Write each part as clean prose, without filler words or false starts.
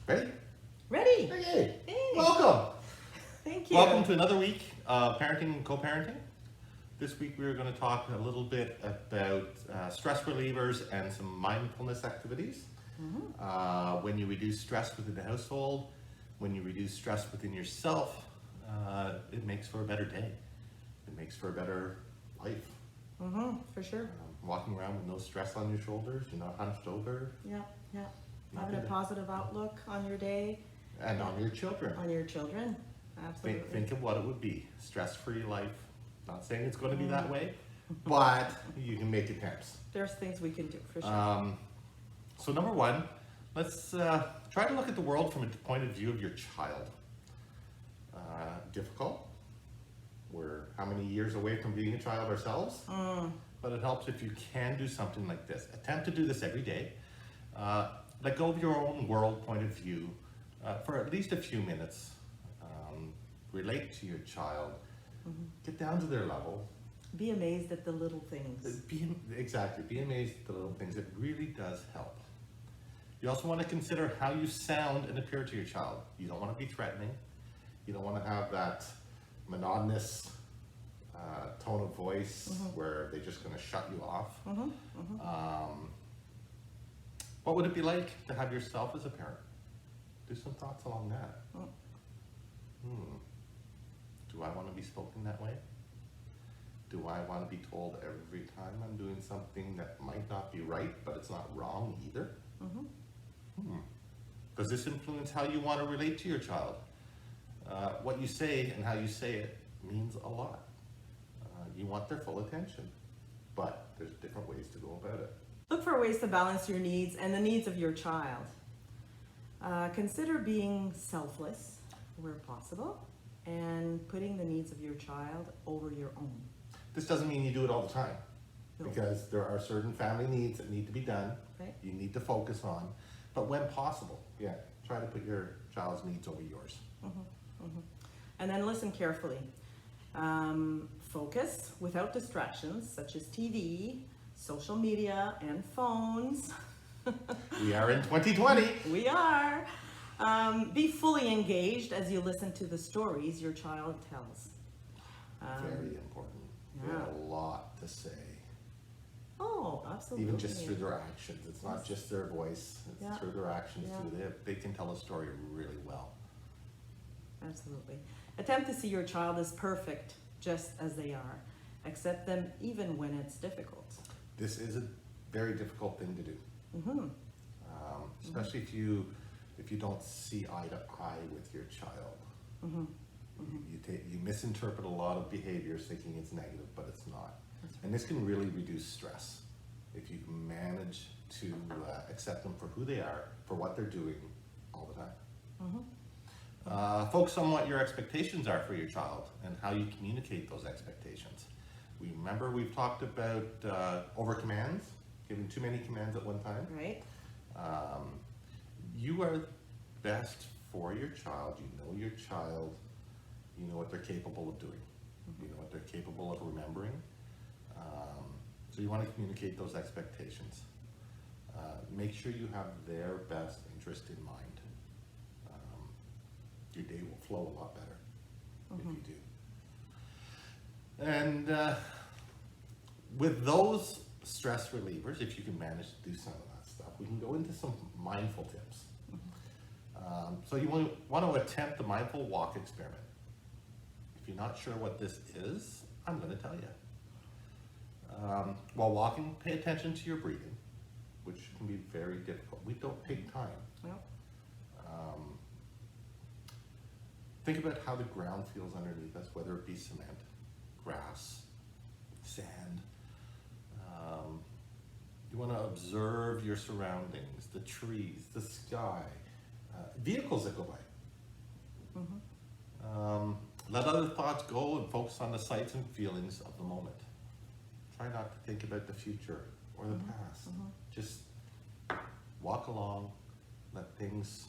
Ready? Ready. Okay. Hey. Welcome. Thank you. Welcome to another week of parenting and co-parenting. This week we're going to talk a little bit about stress relievers and some mindfulness activities. When you reduce stress within the household, when you reduce stress within yourself, it makes for a better day. It makes for a better life. For sure. Walking around with no stress on your shoulders, you're not hunched over. Yeah. Not Having a good. positive outlook on your day. And on your children. On your children. Absolutely. Think of what it would be. Stress-free life. Not saying it's going to be that way, but you can make attempts. There's things we can do for sure. So number one, let's try to look at the world from the point of view of your child. Difficult. We're how many years away from being a child ourselves? But it helps if you can do something like this. Attempt to do this every day. Let go of your own world point of view for at least a few minutes. Relate to your child. Get down to their level. Be amazed at the little things. Be amazed at the little things. It really does help. You also want to consider how you sound and appear to your child. You don't want to be threatening. You don't want to have that monotonous tone of voice where they're just going to shut you off. What would it be like to have yourself as a parent? Do some thoughts along that. Do I want to be spoken that way? Do I want to be told every time I'm doing something that might not be right, but it's not wrong either? Does this influence how you want to relate to your child? What you say and how you say it means a lot. You want their full attention, but there's different ways to go about it. Look for ways to balance your needs and the needs of your child. Consider being selfless where possible and putting the needs of your child over your own. This doesn't mean you do it all the time, No. because there are certain family needs that need to be done. Right. You need to focus on, but when possible, try to put your child's needs over yours. And then listen carefully. Focus without distractions such as TV, social media, and phones. We are in 2020. We are. Be fully engaged as you listen to the stories your child tells. Very important. They have a lot to say. Oh, absolutely. Even just through their actions. It's not just their voice, it's through their actions too. They can tell a story really well. Absolutely. Attempt to see your child as perfect just as they are. Accept them even when it's difficult. This is a very difficult thing to do. Especially if you don't see eye to eye with your child. You misinterpret a lot of behaviors thinking it's negative, but it's not. And this can really reduce stress if you manage to accept them for who they are, for what they're doing all the time. Focus on what your expectations are for your child and how you communicate those expectations. Remember, we've talked about over commands, giving too many commands at one time. Right. You are best for your child. You know your child. You know what they're capable of doing. You know what they're capable of remembering. So you want to communicate those expectations. Make sure you have their best interest in mind. Your day will flow a lot better if you do. And with those stress relievers, if you can manage to do some of that stuff, we can go into some mindful tips. So you want to attempt the mindful walk experiment. If you're not sure what this is, I'm going to tell you. While walking, pay attention to your breathing, which can be very difficult. We don't take time. Well, Think about how the ground feels underneath us, whether it be cement, grass, sand. You want to observe your surroundings, the trees, the sky, vehicles that go by. Let other thoughts go and focus on the sights and feelings of the moment. Try not to think about the future or the past. Just walk along, let things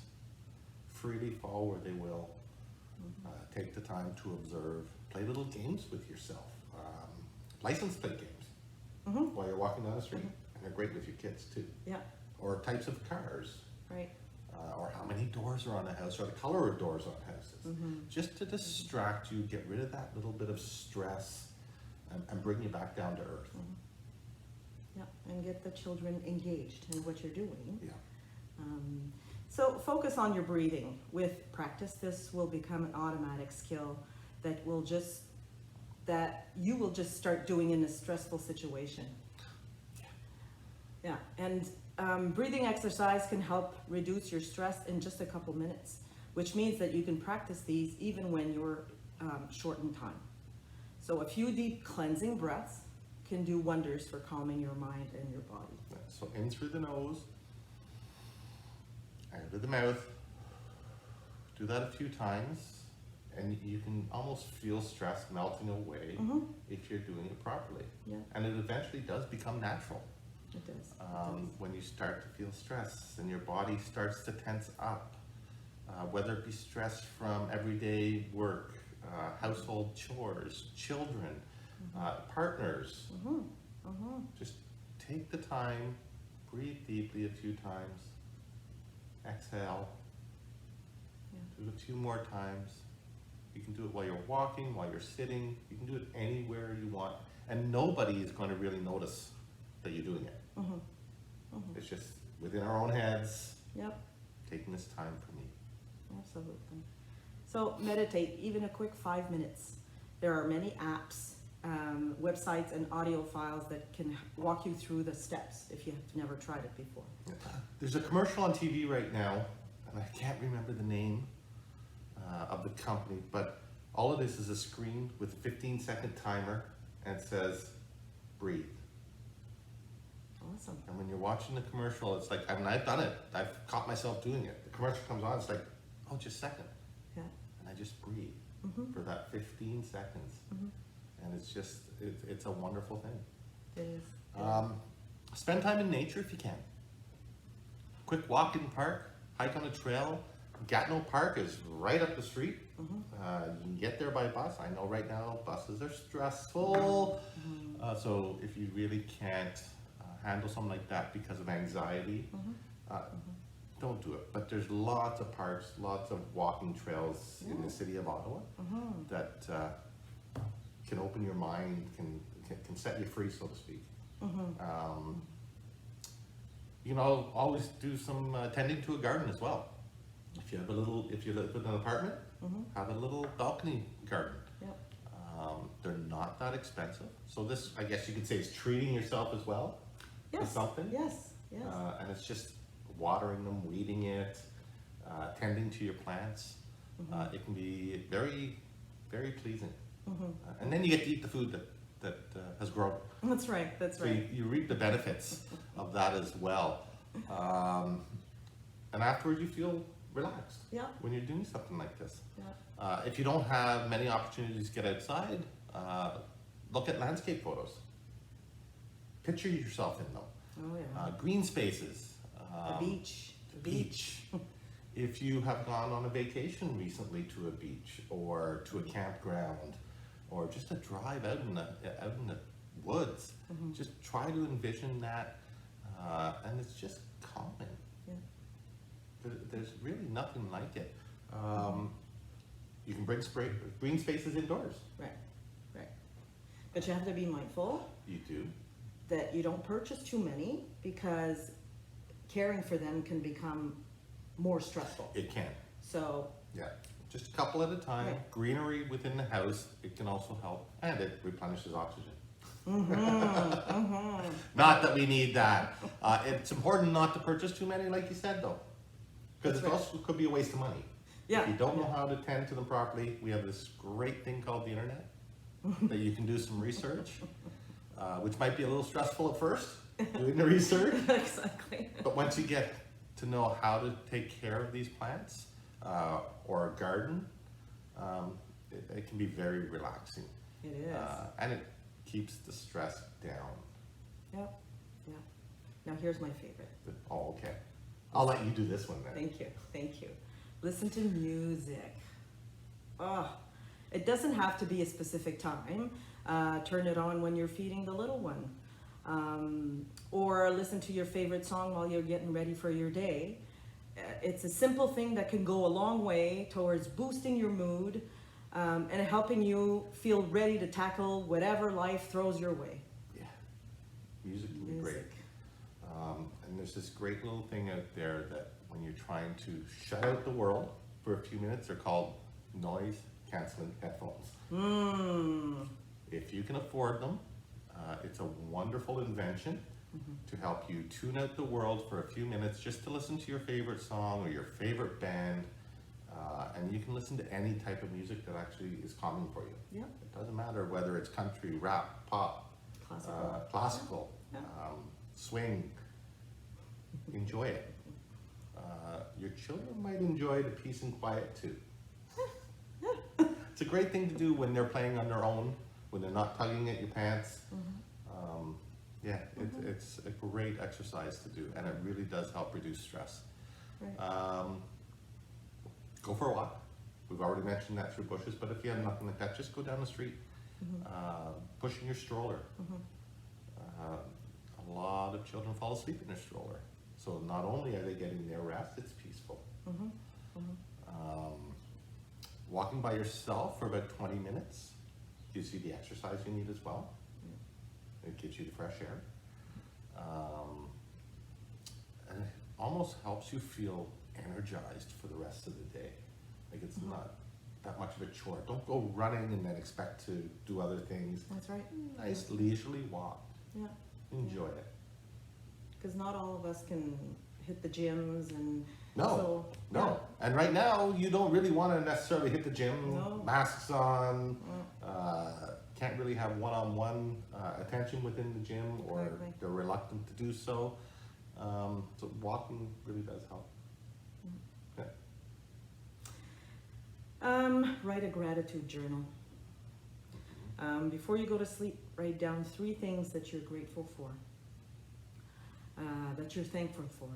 freely fall where they will. Take the time to observe. Play little games with yourself. License plate games while you're walking down the street. And they're great with your kids too. Yeah. Or types of cars. Right. or how many doors are on a house, or the color of doors on houses. Just to distract you, get rid of that little bit of stress, and bring you back down to earth. Yeah, and get the children engaged in what you're doing. Yeah. So focus on your breathing. With practice, this will become an automatic skill that you will just start doing in a stressful situation. Yeah, and breathing exercise can help reduce your stress in just a couple minutes, which means that you can practice these even when you're short in time. So a few deep cleansing breaths can do wonders for calming your mind and your body. So in through the nose, out of the mouth. Do that a few times, and you can almost feel stress melting away if you're doing it properly. Yeah. And it eventually does become natural. It does. When you start to feel stress and your body starts to tense up, whether it be stress from everyday work, household chores, children, partners. Just take the time, breathe deeply a few times, exhale, do it a few more times. You can do it while you're walking, while you're sitting. You can do it anywhere you want, and nobody is going to really notice that you're doing it. It's just within our own heads. Yep. Taking this time for me. Absolutely. So meditate, even a quick 5 minutes. There are many apps, websites, and audio files that can walk you through the steps if you've never tried it before. There's a commercial on TV right now, and I can't remember the name of the company, but all it is a screen with a 15-second timer, and it says, breathe. Awesome. And when you're watching the commercial, it's like, I mean, I've done it. I've caught myself doing it. The commercial comes on, it's like, oh, just a second. Yeah. And I just breathe for that 15 seconds. And it's just, it's a wonderful thing. It is. Spend time in nature if you can. Quick walk in the park, hike on a trail. Gatineau Park is right up the street. You can get there by bus. I know right now buses are stressful. So if you really can't handle something like that because of anxiety, don't do it. But there's lots of parks, lots of walking trails in the city of Ottawa that can open your mind, can set you free, so to speak. You know, always do some tending to a garden as well. If you live in an apartment, have a little balcony garden. Yep. They're not that expensive. So this, I guess you could say, is treating yourself as well. To something. Yes. And it's just watering them, weeding it, tending to your plants. It can be very, very pleasing. And then you get to eat the food that has grown. That's right. So you reap the benefits of that as well. And afterwards you feel relaxed when you're doing something like this. If you don't have many opportunities to get outside, look at landscape photos. Picture yourself in them. Oh yeah. Green spaces. The beach. The beach. If you have gone on a vacation recently to a beach or to a campground or just a drive out in the woods, just try to envision that, and it's just calming. There's really nothing like it. You can bring green spaces indoors. Right. But you have to be mindful. You do. That you don't purchase too many, because caring for them can become more stressful. It can. So. Yeah. Just a couple at a time. Right. Greenery within the house, it can also help, and it replenishes oxygen. Not that we need that. It's important not to purchase too many, like you said, though, because it also could be a waste of money. If you don't know how to tend to them properly, we have this great thing called the internet that you can do some research, which might be a little stressful at first, doing the research. Exactly. But once you get to know how to take care of these plants or a garden, it can be very relaxing. It is. And it keeps the stress down. Yep. Now here's my favorite. Oh, okay. I'll let you do this one then. Thank you. Listen to music. It doesn't have to be a specific time. Turn it on when you're feeding the little one. Or listen to your favorite song while you're getting ready for your day. It's a simple thing that can go a long way towards boosting your mood and helping you feel ready to tackle whatever life throws your way. Yeah, music can be great. And there's this great little thing out there that when you're trying to shut out the world for a few minutes, they're called noise canceling headphones. If you can afford them, it's a wonderful invention to help you tune out the world for a few minutes just to listen to your favorite song or your favorite band. And you can listen to any type of music that actually is calming for you. Yeah. It doesn't matter whether it's country, rap, pop, classical, swing. Enjoy it. Your children might enjoy the peace and quiet too. It's a great thing to do when they're playing on their own, when they're not tugging at your pants. It's a great exercise to do, and it really does help reduce stress. Right. Go for a walk. We've already mentioned that through bushes, but if you have nothing like that, just go down the street, pushing your stroller. A lot of children fall asleep in their stroller. So not only are they getting their rest, it's peaceful. Walking by yourself for about 20 minutes gives you the exercise you need as well. It gives you the fresh air. And it almost helps you feel energized for the rest of the day. Like it's not that much of a chore. Don't go running and then expect to do other things. That's right. Nice leisurely walk. Yeah. Enjoy it. Because not all of us can hit the gyms and No. yeah. And right now, you don't really want to necessarily hit the gym. No. Masks on. Can't really have one-on-one attention within the gym, or Exactly. they're reluctant to do so. So walking really does help. Write a gratitude journal. Before you go to sleep, write down 3 things that you're grateful for, that you're thankful for.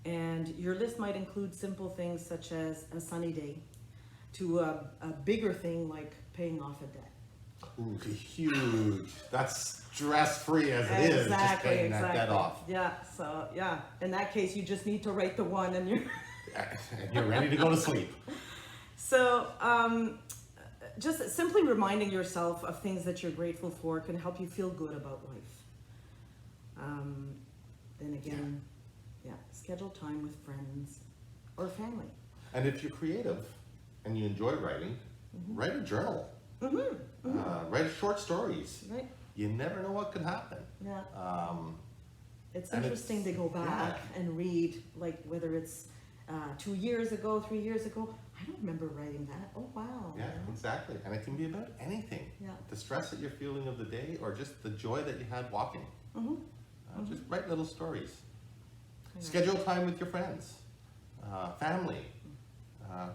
And your list might include simple things such as a sunny day to a bigger thing like paying off a debt. Ooh, huge. That's stress-free as it is, just paying that debt off. Yeah, so yeah, in that case, you just need to write the one and you're... And you're ready to go to sleep. So, just simply reminding yourself of things that you're grateful for can help you feel good about life. Then again, schedule time with friends or family. And if you're creative and you enjoy writing, write a journal. Write short stories. Right? You never know what could happen. Yeah. It's and interesting to go back and read, like whether it's 2 years ago, 3 years ago. I don't remember writing that. Oh, wow. Yeah, exactly. And it can be about anything. Yeah. The stress that you're feeling of the day, or just the joy that you had walking. Just write little stories. Schedule time with your friends, family,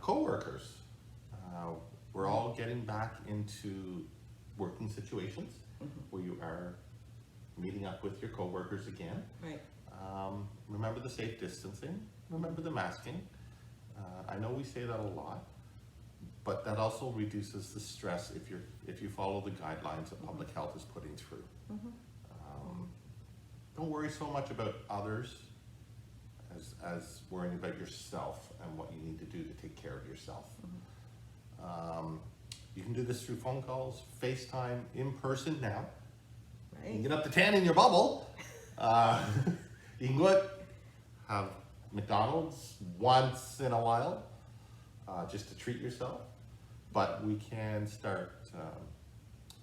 co-workers. We're all getting back into working situations where you are meeting up with your co-workers again. Right. Remember the safe distancing, remember the masking. I know we say that a lot, but that also reduces the stress if you follow the guidelines that public health is putting through. Don't worry so much about others as worrying about yourself and what you need to do to take care of yourself. You can do this through phone calls, FaceTime, in person now. You can Right. get up to 10 in your bubble. You can go out, have McDonald's once in a while, just to treat yourself. But we can start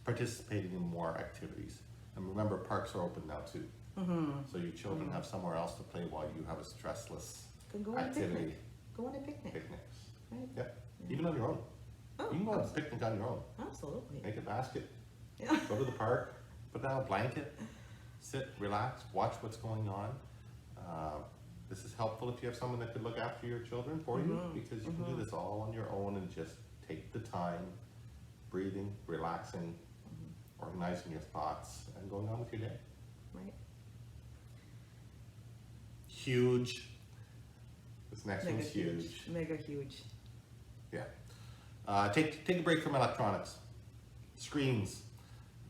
participating in more activities. And remember, parks are open now too. So your children have somewhere else to play while you have a stressless Can go on a activity. picnic. Go on a picnic. Picnics. Right. Yep. Even on your own. Oh, You can go on a picnic on your own. absolutely. Make a basket. Yeah. Go to the park. Put down a blanket. Sit, relax, watch what's going on. This is helpful if you have someone that could look after your children for you, because you can do this all on your own and just take the time, breathing, relaxing, organizing your thoughts, and going on with your day. Right. Huge. This next Mega one's huge. Mega huge. Yeah. Take a break from electronics, screens.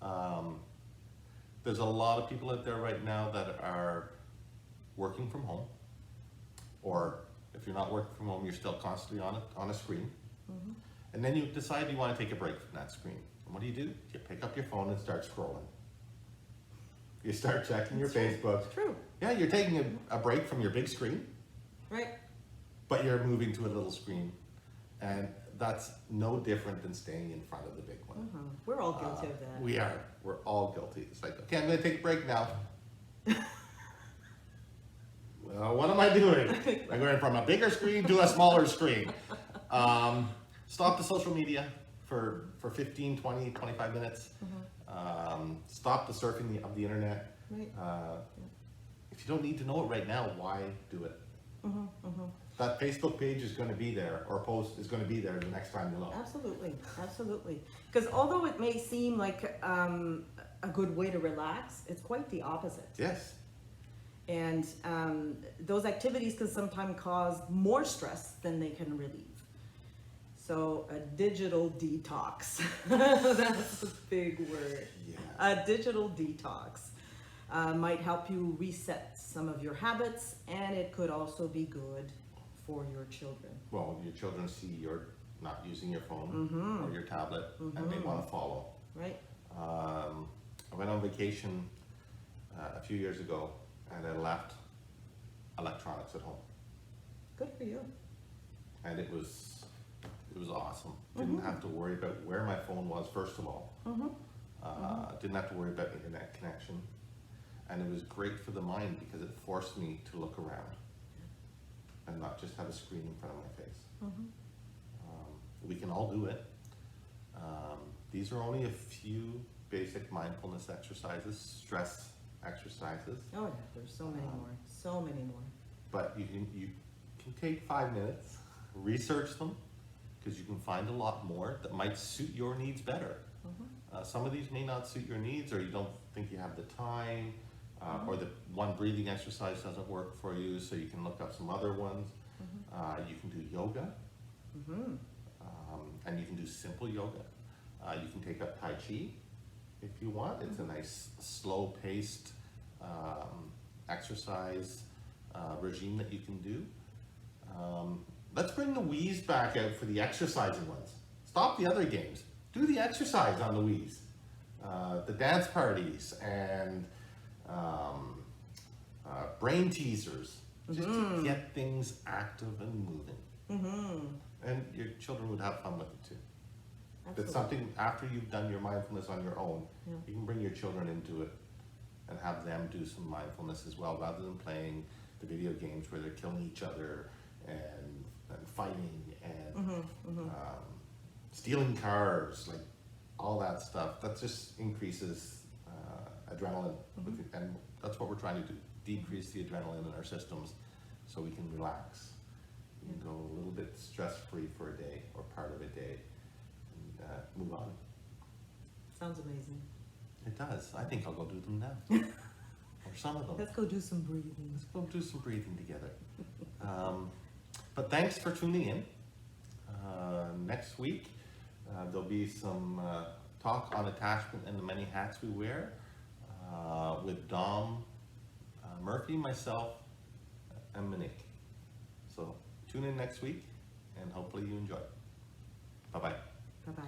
There's a lot of people out there right now that are working from home or If you're not working from home, you're still constantly on a screen. And then you decide you want to take a break from that screen. And what do? You pick up your phone and start scrolling. You start checking your Facebook. It's true. Yeah, you're taking a break from your big screen, Right. but you're moving to a little screen. And that's no different than staying in front of the big one. We're all guilty of that. We are. We're all guilty. It's like, okay, I'm going to take a break now. Well, what am I doing? I'm going from a bigger screen to a smaller screen. Stop the social media for 15, 20, 25 minutes. Stop the surfing of the internet. Right. If you don't need to know it right now, why do it? That Facebook page is going to be there, or post is going to be there the next time you look. Absolutely, absolutely. Because although it may seem like a good way to relax, it's quite the opposite. Yes. And those activities can sometimes cause more stress than they can relieve. So a digital detox, that's a big word. Yeah. A digital detox might help you reset some of your habits, and it could also be good for your children. Well, your children see you're not using your phone or your tablet, and they want to follow. Right? I went on vacation a few years ago, and I left electronics at home, Good for you. and it was awesome. Didn't have to worry about where my phone was, first of all. Didn't have to worry about internet connection, and it was great for the mind because it forced me to look around and not just have a screen in front of my face. We can all do it. These are only a few basic mindfulness exercises, stress exercises, Oh yeah, there's so many more, so many more. but you can take 5 minutes, research them, because you can find a lot more that might suit your needs better. Some of these may not suit your needs, or you don't think you have the time, or the one breathing exercise doesn't work for you, so you can look up some other ones. You can do yoga, and you can do simple yoga. You can take up Tai Chi if you want. It's a nice slow-paced exercise regime that you can do. Let's bring the Wii's back out for the exercising ones. Stop the other games. Do the exercise on the Wii's. The dance parties and brain teasers, just to get things active and moving. And your children would have fun with it too. That's something, after you've done your mindfulness on your own, you can bring your children into it and have them do some mindfulness as well, rather than playing the video games where they're killing each other and fighting and stealing cars, like all that stuff. That just increases adrenaline, and that's what we're trying to do, decrease the adrenaline in our systems so we can relax. We can go a little bit stress-free for a day or part of a day and move on. Sounds amazing. It does. I think I'll go do them now. Or some of them. Let's go do some breathing. Let's go do some breathing together. But thanks for tuning in. Next week, there'll be some talk on attachment and the many hats we wear with Dom Murphy, myself, and Monique. So tune in next week, and hopefully you enjoy. Bye-bye. Bye-bye.